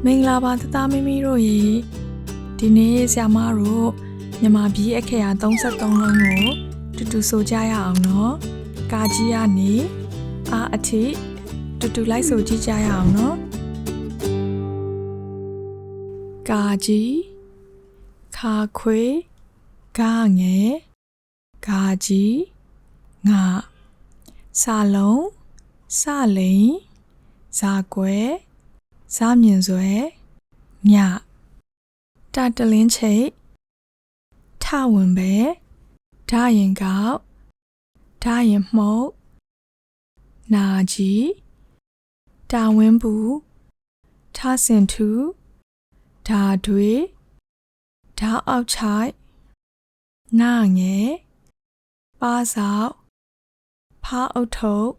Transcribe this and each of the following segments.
မင်္ဂလာပါတသားမီမီတို့ရေဒီနေ့ဆရာမတို့မြန်မာပြည်အခရာ33လုံးကိုတူတူဆိုကြရအောင်နော်ကာကြီးကနေအားအထိတူတူလိုက်ဆိုကြည့်ကြရအောင်နော်ကာကြီးခါခွေဂငယ်ကာကြီးငါစာလုံးစလိန်ဇာကွယ်ဇာမြင်စွဲညတတလင်းချိတ်ထဝင်ပဲဓာရင်ကောက်ဓာရင်မှုတ်နာကြီးတာဝင်းဘူးထဆင်ထူဓာတွေဓာအောက်ချိုက်နာငယ်ပါစောက်ဖားအုတ်ထုပ်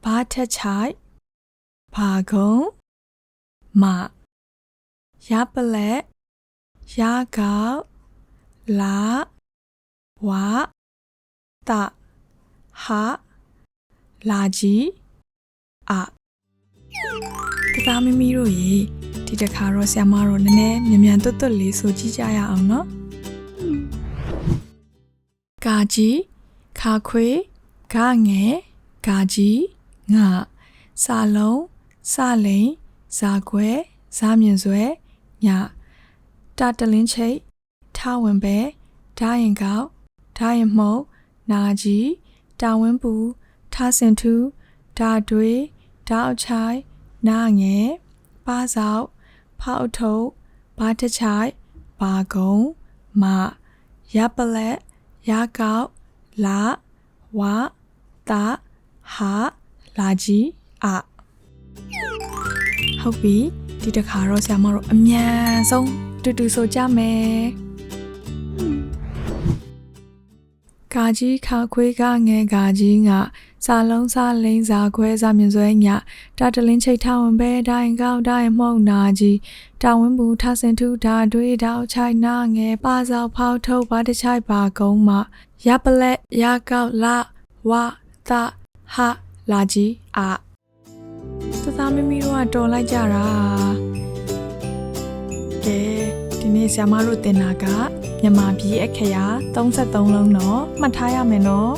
ဘာထက်ချိုက်ဘာကုံမရပလက်ရကောက်လာဝတဟာလာကြီးအတသားမီမီတို့ရေဒီတစ်ခါတော့ဆရာမတို့နည်းနည်းမြန်တွတ်လေးဆိုကြည့်ကြရအောင်နော်ကာကြီးခါခွေဂငယ်ကာကြီးငါစာလုံးစလိန်ဇာကွယ်ဇာမြင်စွဲညတတလင်းချိတ်ထဝင်ပဲဓာရင်ကောက်ဓာရင်မှုတ်နာကြီးတာဝင်းပူထဆင်ထူဓာတွေဓာအောက်ချိုင်နာငယ်ပါစောက်ဖောက်ထုတ်ဘာတချိုင်ဘာကုံမရပလက်ရကောက်လာဝတာဟာလာကြီးအဟုတ်ပြီဒီတစ်ခါတော့ဆရာမတို့အမြန်ဆုံးတူတူဆိုကြမယ်ကာကြီးခါခွေးကငယ်ကာကြီးငါစာလုံးစာလိန်စာခွဲစာမြင်စွဲညတာတလင်းချိတ်ထဝင်ပဲဒိုင်ကောက်ဒိုင်မှုတ်နာကြီးတာဝင်းဘူးထဆင်ထူဓာတွေးဓာအောက်ချိုင်နာငယ်ပါစောက်ဖောက်ထုတ်ဘာတချိုက်ပါကုံးမရပလက်ရကောက်လာဝတာဟာလာကြီးအတသားမီမီတို့ကတော်လိုက်ကြတာကဲဒီနေ့ဆရာမတို့တင်တာကမြန်မာပြည်အခရာ33လုံးတော့မှတ်ထားရမယ်နော်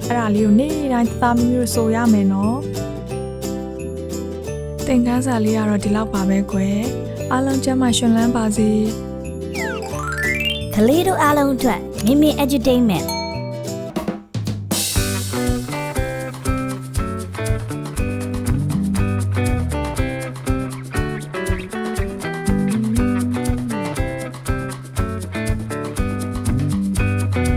အဲ့ဒါလေးကိုနေ့တိုင်းတသားမီမီတို့ဆိုရမယ်နော်သင်ခန်းစာလေးကတော့ဒီလောက်ပါပဲကွယ်အားလုံးကျန်းမာရှင်လန်းပါစေကလေးတို့အားလုံးအတွက်မိမိ edutainment